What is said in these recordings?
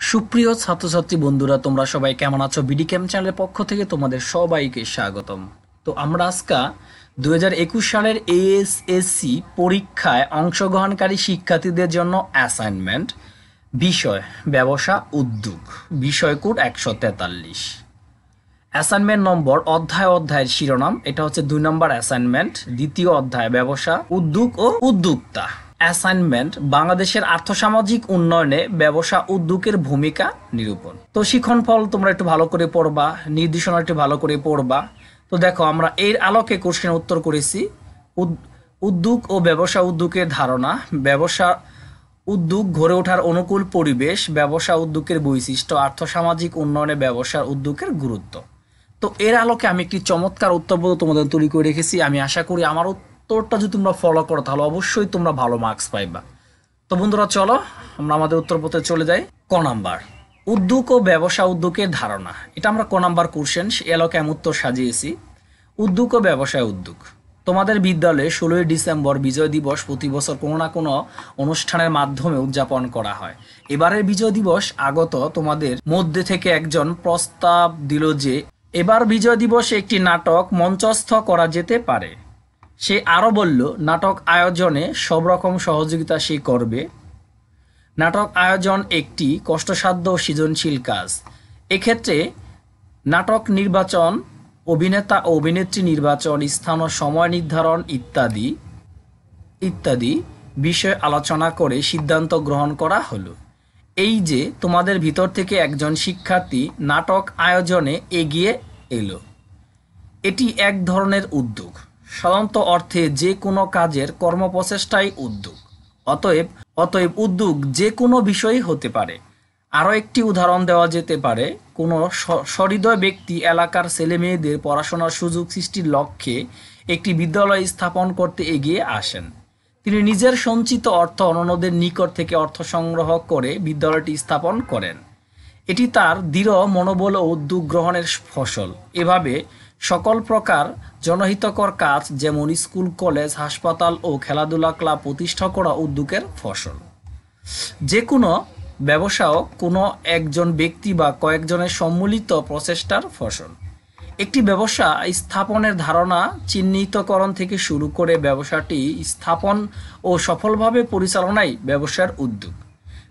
সুপ্রিয় ছাত্রছাত্রী বন্ধুরা, তোমরা সবাই কেমন আছো? বিডি ক্যাম্প চ্যানেলের পক্ষ থেকে তোমাদের সবাইকে স্বাগতম। তো আমরা আজকে 2021 সালের এএসএসসি পরীক্ষায় অংশগ্রহণকারী শিক্ষার্থীদের জন্য অ্যাসাইনমেন্ট বিষয় ব্যবসা উদ্যোগ, বিষয় কোড 143। অ্যাসাইনমেন্ট নম্বর অধ্যায়ের শিরোনাম, এটা হচ্ছে 2 নম্বর অ্যাসাইনমেন্ট, দ্বিতীয় অধ্যায় ব্যবসা উদ্যোগ ও উদ্যোক্তা। অ্যাসাইনমেন্ট বাংলাদেশের আর্থসামাজিক উন্নয়নে ব্যবসা উদ্যোগের ভূমিকা নিরূপণ। তো শিক্ষণফল তোমরা একটু ভালো করে পড়বা, নির্দেশনা একটু ভালো করে পড়বা। তো দেখো, আমরা এর আলোকে কোশ্চেন উত্তর করেছি। উদ্যোগ ও ব্যবসা উদ্যোগের ধারণা, ব্যবসা উদ্যোগ গড়ে ওঠার অনুকূল পরিবেশ, ব্যবসা উদ্যোগের বৈশিষ্ট্য, আর্থসামাজিক উন্নয়নে ব্যবসার উদ্যোগের গুরুত্ব। তো এর আলোকে আমি একটি চমৎকার উত্তরবোধ তোমাদের তৈরি করে রেখেছি। আমি আশা করি আমার উত্তরটা যদি তোমরা ফলো করো তাহলে অবশ্যই তোমরা ভালো মার্কস পাইবা। তো বন্ধুরা, চলো আমরা আমাদের উত্তরপথে চলে যাই। ক নাম্বার, উদ্যোগ ও ব্যবসা উদ্যোগের ধারণা। এটা আমরা ক নাম্বার কোশ্চেন, সে আলোকে আমি উত্তর সাজিয়েছি। উদ্যোগ ও ব্যবসায় উদ্যোগ। তোমাদের বিদ্যালয়ে 16ই ডিসেম্বর বিজয় দিবস প্রতি বছর কোনো না কোনো অনুষ্ঠানের মাধ্যমে উদযাপন করা হয়। এবারের বিজয় দিবস আগত তোমাদের মধ্যে থেকে একজন প্রস্তাব দিল যে এবার বিজয় দিবসে একটি নাটক মঞ্চস্থ করা যেতে পারে। সে আরও বলল, নাটক আয়োজনে সব রকম সহযোগিতা সে করবে। নাটক আয়োজন একটি কষ্টসাধ্য ও সৃজনশীল কাজ। এক্ষেত্রে নাটক নির্বাচন, অভিনেতা ও অভিনেত্রী নির্বাচন, স্থান ও সময় নির্ধারণ ইত্যাদি বিষয় আলোচনা করে সিদ্ধান্ত গ্রহণ করা হলো। এই যে তোমাদের ভিতর থেকে একজন শিক্ষার্থী নাটক আয়োজনে এগিয়ে এলো, এটি এক ধরনের উদ্যোগ। সাধারণত অর্থে যে কোনো কাজের কর্মপ্রচেষ্টাই উদ্যোগ। অতএব উদ্যোগ যে কোনো বিষয়ই হতে পারে। আরও একটি উদাহরণ দেওয়া যেতে পারে, কোনো সহৃদয় ব্যক্তি এলাকার ছেলেমেয়েদের পড়াশোনার সুযোগ সৃষ্টির লক্ষ্যে একটি বিদ্যালয় স্থাপন করতে এগিয়ে আসেন। তিনি নিজের সঞ্চিত অর্থ অন্যদের নিকট থেকে অর্থ সংগ্রহ করে বিদ্যালয়টি স্থাপন করেন। এটি তার দৃঢ় মনোবল ও উদ্যোগ গ্রহণের ফসল। এভাবে সকল প্রকার জনহিতকর কাজ, যেমন স্কুল, কলেজ, হাসপাতাল ও খেলাধুলা ক্লাব প্রতিষ্ঠা করা উদ্যোগের ফসল। যে কোনো ব্যবসাও কোনো একজন ব্যক্তি বা কয়েকজনের সম্মিলিত প্রচেষ্টার ফসল। একটি ব্যবসা স্থাপনের ধারণা চিহ্নিতকরণ থেকে শুরু করে ব্যবসাটি স্থাপন ও সফলভাবে পরিচালনাই ব্যবসার উদ্যোগ।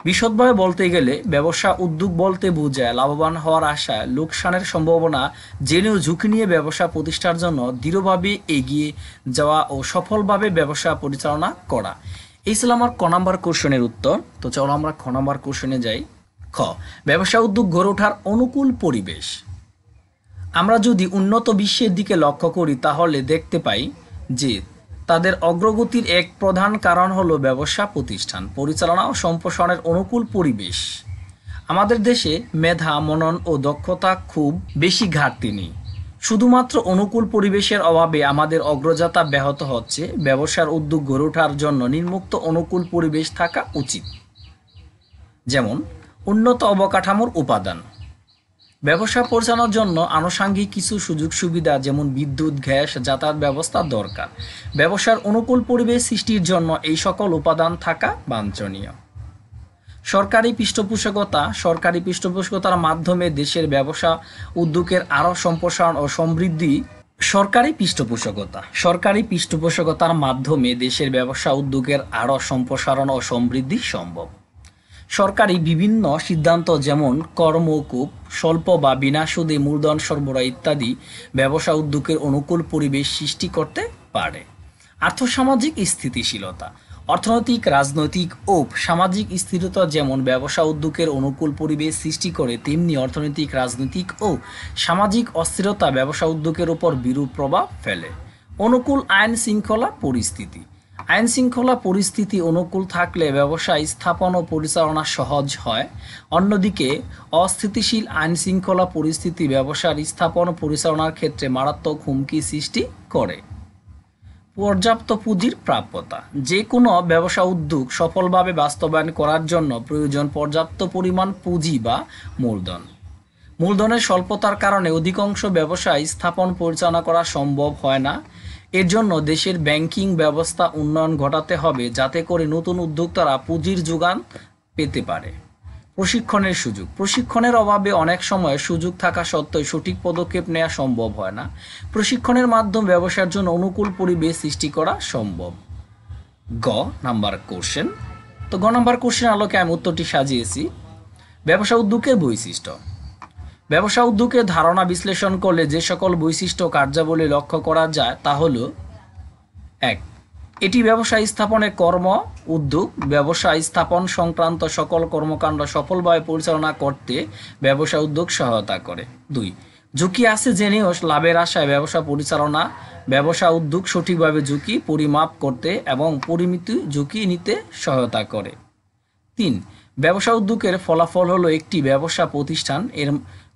বিশদভাবে বলতে গেলে ব্যবসা উদ্যোগ বলতে বোঝায় লাভবান হওয়ার আশায় লোকসানের সম্ভাবনা জেনেও ঝুঁকি নিয়ে ব্যবসা প্রতিষ্ঠার জন্য দৃঢ়ভাবে এগিয়ে যাওয়া ও সফলভাবে ব্যবসা পরিচালনা করা। এই ছিল আমার ক নাম্বার কোশ্চেনের উত্তর। তো চলো আমরা খ নাম্বার কোশ্চেনে যাই। খ, ব্যবসা উদ্যোগ গড়ে ওঠার অনুকূল পরিবেশ। আমরা যদি উন্নত বিশ্বের দিকে লক্ষ্য করি তাহলে দেখতে পাই যে তাদের অগ্রগতির এক প্রধান কারণ হলো ব্যবসা প্রতিষ্ঠান পরিচালনা ও সম্প্রসারণের অনুকূল পরিবেশ। আমাদের দেশে মেধা, মনন ও দক্ষতা খুব বেশি ঘাটতি নেই। শুধুমাত্র অনুকূল পরিবেশের অভাবে আমাদের অগ্রযাত্রা ব্যাহত হচ্ছে। ব্যবসার উদ্যোগ গড়ে ওঠার জন্য নিম্নোক্ত অনুকূল পরিবেশ থাকা উচিত। যেমন, উন্নত অবকাঠামোর উপাদান। ব্যবসা পরিচালনার জন্য আনুষঙ্গিক কিছু সুযোগ সুবিধা, যেমন বিদ্যুৎ, গ্যাস, যাতায়াত ব্যবস্থা দরকার। ব্যবসার অনুকূল পরিবেশ সৃষ্টির জন্য এই সকল উপাদান থাকা বাঞ্ছনীয়। সরকারি পৃষ্ঠপোষকতার মাধ্যমে দেশের ব্যবসা উদ্যোগের আরও সম্প্রসারণ ও সমৃদ্ধি। সরকারি পৃষ্ঠপোষকতার মাধ্যমে দেশের ব্যবসা উদ্যোগের আরও সম্প্রসারণ ও সমৃদ্ধি সম্ভব। সরকারি বিভিন্ন সিদ্ধান্ত, যেমন কর মওকুফ, স্বল্প বা বিনা সুদে মূলধন সরবরাহ ইত্যাদি ব্যবসা উদ্যোগের অনুকূল পরিবেশ সৃষ্টি করতে পারে। আর্থসামাজিক স্থিতিশীলতা। অর্থনৈতিক, রাজনৈতিক ও সামাজিক স্থিরতা যেমন ব্যবসা উদ্যোগের অনুকূল পরিবেশ সৃষ্টি করে, তেমনি অর্থনৈতিক, রাজনৈতিক ও সামাজিক অস্থিরতা ব্যবসা উদ্যোগের উপর বিরূপ প্রভাব ফেলে। অনুকূল আইন শৃঙ্খলা পরিস্থিতি। আইন শৃঙ্খলা পরিস্থিতি অনুকূল থাকলে ব্যবসা স্থাপন ও পরিচালনা সহজ হয়। অন্যদিকে অস্থিতিশীল আইন শৃঙ্খলা পরিস্থিতি ব্যবসার স্থাপন ও পরিচালনার ক্ষেত্রে মারাত্মক হুমকি সৃষ্টি করে। পর্যাপ্ত পুঁজির প্রাপ্যতা। যে কোনো ব্যবসা উদ্যোগ সফলভাবে বাস্তবায়ন করার জন্য প্রয়োজন পর্যাপ্ত পরিমাণ পুঁজি বা মূলধন। মূলধনের স্বল্পতার কারণে অধিকাংশ ব্যবসা স্থাপন পরিচালনা করা সম্ভব হয় না। এর জন্য দেশের ব্যাংকিং ব্যবস্থা উন্নয়ন ঘটাতে হবে, যাতে করে নতুন উদ্যোক্তারা পুঁজির যোগান পেতে পারে। প্রশিক্ষণের সুযোগ। প্রশিক্ষণের অভাবে অনেক সময় সুযোগ থাকা সত্ত্বেও সঠিক পদক্ষেপ নেওয়া সম্ভব হয় না। প্রশিক্ষণের মাধ্যমে ব্যবসার জন্য অনুকূল পরিবেশ সৃষ্টি করা সম্ভব। গ নাম্বার কোশ্চেন। তো গ নাম্বার কোশ্চেন আলোকে আমি উত্তরটি সাজিয়েছি। ব্যবসা উদ্যোগের বৈশিষ্ট্য। ব্যবসা উদ্যোগের ধারণা বিশ্লেষণ করলে যে সকল বৈশিষ্ট্য কার্যাবলী লক্ষ্য করা যায় তা হল: 1. এটি ব্যবসা স্থাপনের কর্ম উদ্যোগ ব্যবসা স্থাপন সংক্রান্ত সকল কর্মকাণ্ড সফলভাবে পরিচালনা করতে ব্যবসা উদ্যোগ সহায়তা করে। 2. ঝুঁকি আছে জেনেও লাভের আশায় ব্যবসা পরিচালনা ব্যবসা উদ্যোগ সঠিকভাবে ঝুঁকি পরিমাপ করতে এবং পরিমিত ঝুঁকি নিতে সহায়তা করে। 3. ব্যবসা উদ্যোগের ফলাফল হলো একটি ব্যবসা প্রতিষ্ঠান। এর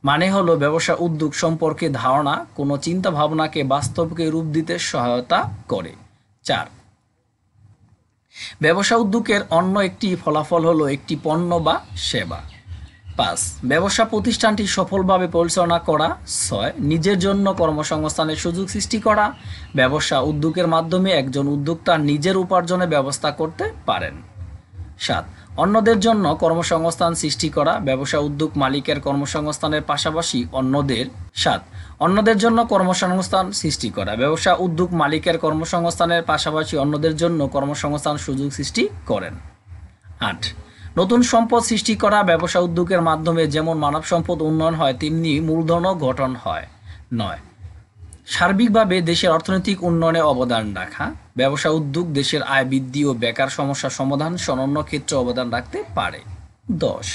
মানে হলো ব্যবসা উদ্যোগ সম্পর্কে ধারণা কোনো চিন্তা ভাবনাকে বাস্তবকে রূপ দিতে সহায়তা করে। 4. ব্যবসা উদ্যোগের অন্য একটি ফলাফল হলো একটি পণ্য বা সেবা। 5. ব্যবসা প্রতিষ্ঠানটি সফলভাবে পরিচালনা করা। 6. নিজের জন্য কর্মসংস্থানের সুযোগ সৃষ্টি করা। ব্যবসা উদ্যোগের মাধ্যমে একজন উদ্যোক্তা নিজের উপার্জনের ব্যবস্থা করতে পারেন। 7. অন্যদের জন্য কর্মসংস্থান সৃষ্টি করা। ব্যবসা উদ্যোগ মালিকের কর্মসংস্থানের পাশাপাশি অন্যদের জন্য কর্মসংস্থান সৃষ্টি করা। ব্যবসা উদ্যোগ মালিকের কর্মসংস্থানের পাশাপাশি অন্যদের জন্য কর্মসংস্থান সুযোগ সৃষ্টি করেন। 8. নতুন সম্পদ সৃষ্টি করা। ব্যবসা উদ্যোগের মাধ্যমে যেমন মানব সম্পদ উন্নয়ন হয় তেমনি মূলধনও গঠন হয়। 9. সার্বিকভাবে দেশের অর্থনৈতিক উন্নয়নে অবদান রাখা। ব্যবসা উদ্যোগ দেশের আয় বৃদ্ধি ও বেকার সমস্যা সমাধান অন্যান্য ক্ষেত্রে অবদান রাখতে পারে। 10.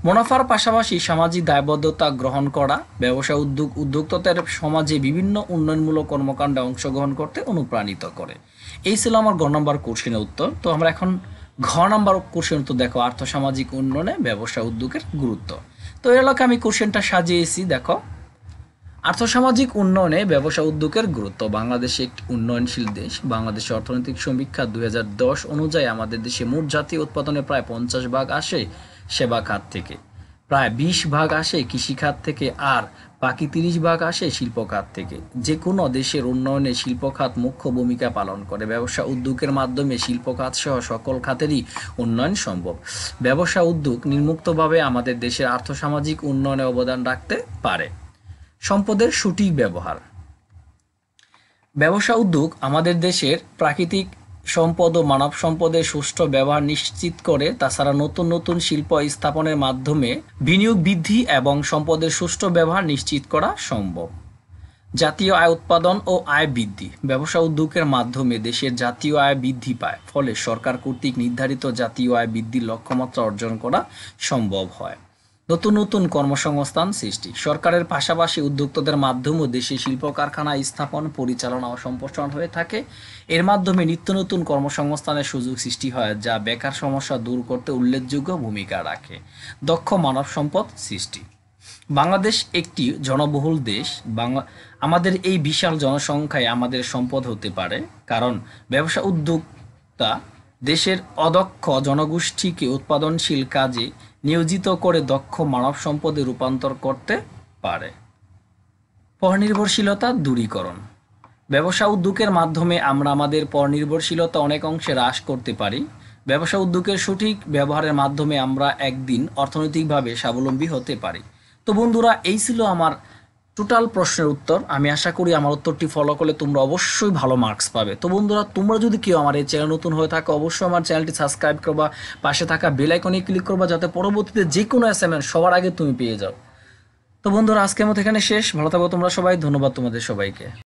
মুনাফার পাশাপাশি সামাজিক দায়বদ্ধতা গ্রহণ করা। ব্যবসা উদ্যোগ উদ্যোক্তাদের সমাজে বিভিন্ন উন্নয়নমূলক কর্মকাণ্ডে অংশগ্রহণ করতে অনুপ্রাণিত করে। এই ছিল আমার গ নম্বর কোশ্চেনের উত্তর। তো আমরা এখন ঘ নম্বর কোশ্চেন উত্তর দেখো, আর্থসামাজিক উন্নয়নে ব্যবসা উদ্যোগের গুরুত্ব। তো এর এলাকা আমি কোশ্চেনটা সাজিয়েছি। দেখো, আর্থসামাজিক উন্নয়নে ব্যবসা উদ্যোগের গুরুত্ব। বাংলাদেশ একটি উন্নয়নশীল দেশ। বাংলাদেশের অর্থনৈতিক সমীক্ষা 2010 অনুযায়ী আমাদের দেশে মোট জাতীয় উৎপাদনের প্রায় 50% আসে সেবা খাত থেকে, প্রায় 20% আসে কৃষিখাত থেকে, আর বাকি 30% আসে শিল্প খাত থেকে। যে কোনো দেশের উন্নয়নে শিল্প খাত মুখ্য ভূমিকা পালন করে। ব্যবসা উদ্যোগের মাধ্যমে শিল্প খাত সহ সকল খাতেরই উন্নয়ন সম্ভব। ব্যবসা উদ্যোগ নির্মুক্তভাবে আমাদের দেশের আর্থসামাজিক উন্নয়নে অবদান রাখতে পারে। সম্পদের সঠিক ব্যবহার। ব্যবসা উদ্যোগ আমাদের দেশের প্রাকৃতিক সম্পদ ও মানব সম্পদের সুষ্ঠু ব্যবহার নিশ্চিত করে। তাছাড়া নতুন নতুন শিল্প স্থাপনের মাধ্যমে বিনিয়োগ বৃদ্ধি এবং সম্পদের সুষ্ঠু ব্যবহার নিশ্চিত করা সম্ভব। জাতীয় আয় উৎপাদন ও আয় বৃদ্ধি। ব্যবসা উদ্যোগের মাধ্যমে দেশের জাতীয় আয় বৃদ্ধি পায়, ফলে সরকার কর্তৃক নির্ধারিত জাতীয় আয় বৃদ্ধির লক্ষ্যমাত্রা অর্জন করা সম্ভব হয়। নতুন নতুন কর্মসংস্থান সৃষ্টি। সরকারের পাশাপাশি উদ্যোক্তাদের মাধ্যমেও দেশে শিল্প কারখানা স্থাপন পরিচালনা ও সম্প্রসারণ হয়ে থাকে। এর মাধ্যমে নিত্য নতুন কর্মসংস্থানের সুযোগ সৃষ্টি হয়, যা বেকার সমস্যা দূর করতে উল্লেখযোগ্য ভূমিকা রাখে। দক্ষ মানব সম্পদ সৃষ্টি। বাংলাদেশ একটি জনবহুল দেশ। আমাদের এই বিশাল জনসংখ্যায় আমাদের সম্পদ হতে পারে, কারণ ব্যবসা উদ্যোক্তা দেশের অদক্ষ জনগোষ্ঠীকে উৎপাদনশীল কাজে নিয়োজিত করে দক্ষ মানব সম্পদে রূপান্তর করতে পারে। পরনির্ভরশীলতা দূরীকরণ। ব্যবসা উদ্যোগের মাধ্যমে আমরা আমাদের পরনির্ভরশীলতা অনেক অংশে হ্রাস করতে পারি। ব্যবসা উদ্যোগের সঠিক ব্যবহারের মাধ্যমে আমরা একদিন অর্থনৈতিকভাবে স্বাবলম্বী হতে পারি। তো বন্ধুরা, এই ছিল আমার টোটাল প্রশ্নের উত্তর। আমি আশা করি আমার উত্তরটি ফলো করলে তোমরা অবশ্যই ভালো মার্কস পাবে। তো বন্ধুরা, তোমরা যদি কেউ আমার এই চ্যানেল নতুন হয়ে থাকো, অবশ্যই আমার চ্যানেলটি সাবস্ক্রাইব করবা, পাশে থাকা বেল আইকনে ক্লিক করবা, যাতে পরবর্তীতে যে কোনো অ্যাসাইনমেন্ট সবার আগে তুমি পেয়ে যাও। তো বন্ধুরা, আজকের মতো এখানে শেষ। ভালো থাকো তোমরা সবাই। ধন্যবাদ তোমাদের সবাইকে।